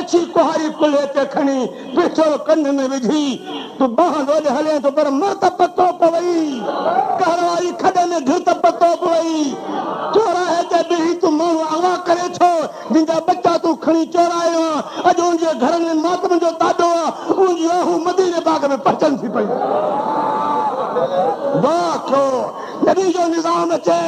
कच्छी कुहारी कुल्हे ते खणी पिठो कन में विझी तू बाह डोले हले तो पर मर त पतो पवई कहवारी खड में घिर त पतो पवई चौराहे ते बिही तू माण्हू आवा करे छो जिंदा बच्चा तू खणी चौरायो अॼु उनजे घर में मातम जो ताडो उनजी आहू मदीने बाग में पचन थी पई देखो नबी जो निजाम अचे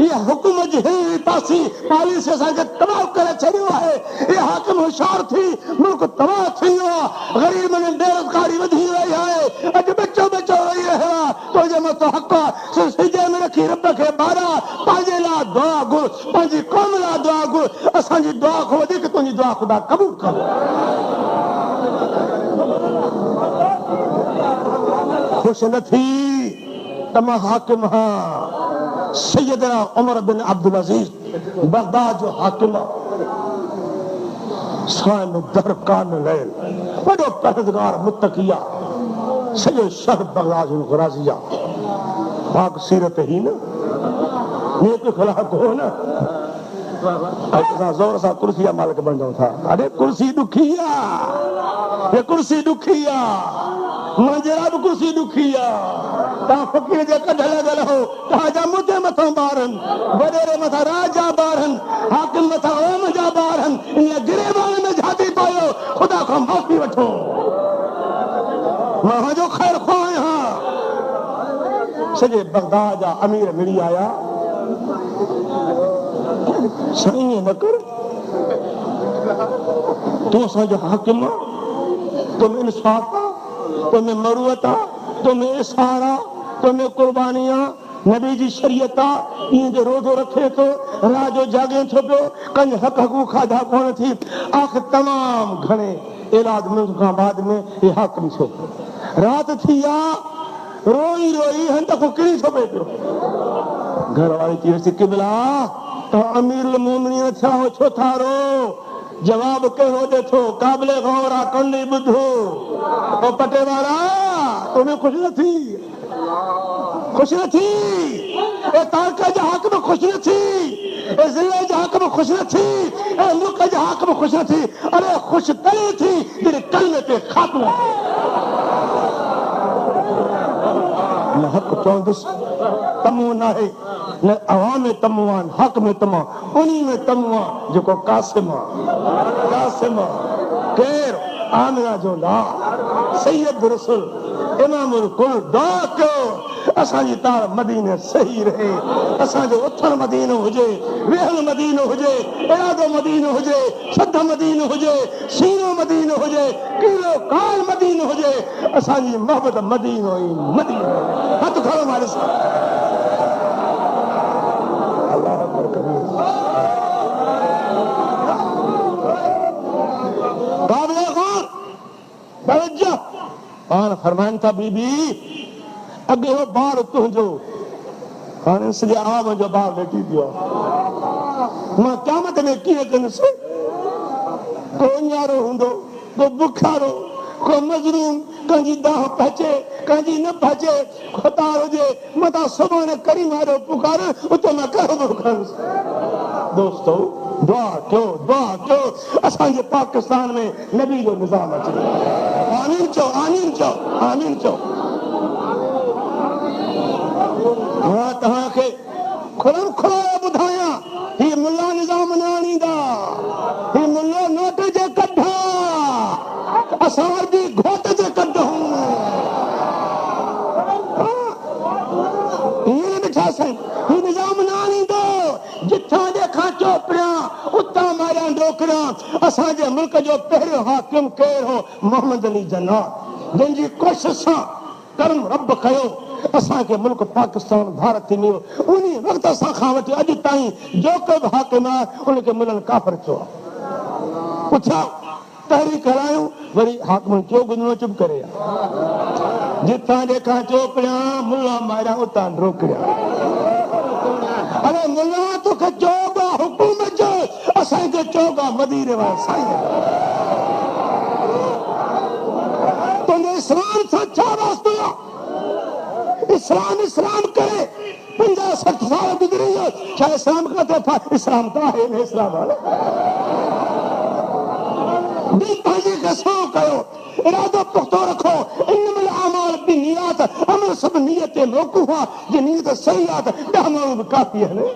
ये हुकूमत जी हिल पासी पॉलिसी असांखे तबाह करे छॾियो आहे ये हाकिम होशियार थी मुल्क तबाह थी वियो गरीब में बेरोजगारी वधी रही आहे अॼु बचो बचो रही रहियो आहे तुंहिंजे मथां हक़ आहे सिजे में रखी रब खे ॿारा पंहिंजे लाइ दुआ घुर पंहिंजी क़ौम लाइ दुआ घुर असांजी दुआ खां वधीक तुंहिंजी दुआ ख़ुदा क़बूल करे खुश न थी तमा हाकिम हाँ सैयदना उमर बिन अब्दुल अजीज बगदाद जो हाकिम सान दरकान लैल बड़ो परहेज़गार मुत्तकिया सॼो शहर बगदाद जो गुराज़िया पाक सीरत ही न नेक खलाक हो न जोर सा कुर्सी मालिक बन जाऊं था अरे कुर्सी दुखी ये कुर्सी दुखी मंजरा भी कुर्सी दुखी ता फकीर जे कढ लगल हो ताजा मुझे मथा बारन वडेरे मथा राजा बारन हाकिम मथा ओम जा बारन इन गिरेबान में जाती पायो खुदा को माफी वठो मां जो खैर खोए हां सजे बगदाद जा अमीर मिली आया सही न कर तू असांजो हाकिम तुम इंसाफ तुम्हें मरुअत तुम्हें इशारा तुम्हें कुर्बानियां नबी जी शरीयत इन जो रोज़ो रखे तो रात जो जागे थो पियो कंज हक हकू खाधा कोन थी आखिर तमाम घणे इलाज मुल्क खां बाद में ये हाकिम छो रात थी रोई रोई हंध को किरी छो पियो घर वाली चीज से किबला तो अमीरुल मोमिनीन थिया हो छो थारो जवाब कहो दे थो काबिले गौरा कंडी बुधो ओ पटे वाला तुम्हें खुश न थी ए तारका जा हक में खुश न थी ए जिले जा हक में खुश न थी ए मुल्क जा हक में खुश न थी अरे खुश करे थी तेरे कलमे पे खात्मा न हक चौंदस तमो ना है न अवाम में तमुआन हक में तमा उन्हीं में तमुआ जो को कासिमा केर आमिना जो ला सैयद रसूल इमामुल कुल दुआ कयो असांजी तार मदीने सही रहे असांजो उथल मदीनो हुजे वेहल मदीनो हुजे इरादो मदीनो हुजे शुद्ध मदीनो हुजे सीनो मदीनो हुजे कीलो काल मदीनो हुजे असांजी मोहब्बत मदीनो ही मदीनो हथ खड़ो मारे फरमान था बीबी अगे वो बार तुझो हाणे सॼे आवाम जो बार लेटी दियो मां क़यामत में कीअं कंदुसि को उञारो हूंदो को बुखारो को मजरूम कंहिंजी दाह पहुचे कंहिंजी न पहुचे खुतार हुजे मथां सुभाणे करी मारो पुकार उते मां कहिड़ो बुखारुसि दोस्तो दुआ कयो असांजे पाकिस्तान में नबी जो निज़ाम अचे आमीन चओ मां तव्हांखे खुलम खुलाए ॿुधायां ही मुल्ला निज़ाम न आणींदा ही मुल्लो नोट जे कढा असां जी घोट जे कढूं हीअं ॾिठा साईं ही निज़ाम न आणींदो जिथां ॾेखां चोपड़ियां उतां मारियां ढोकरियां असांजे मुल्क जो पहिरियों हाकिम केरु हो मोहम्मद अली जिन्ना जंहिंजी कोशिश सां कर्म रब कयो असांखे मुल्क पाकिस्तान भारत थी वियो उन वक़्त सां खां वठी अॼु ताईं जो को बि हाकिम आहे उनखे मुल्हनि काफ़िर चयो पुछा तहरीक हलायूं वरी हाकिम चयो गुंजो चुप करे जिथां ॾेखां चोपड़ियां मुल्ला मारियां उतां ढोकरियां अरे मुल्ला तोखे चोगा हुकूमत जो असांखे चोगा मदीने वारा साईं तुंहिंजे इस्लाम सां छा वास्तो आहे इस्लाम करे 50-60 साल गुज़री वियो छा इस्लाम खां इस्लाम त आहे न इस्लाम दिल पंहिंजी कसो कयो, इरादो पुख्तो रखो। इनमें अमाल भी नियत, अमल सब नियत मौकूफ आहे। जे नियत सही आहे त 10 माण्हू बि काफ़ी आहिनि।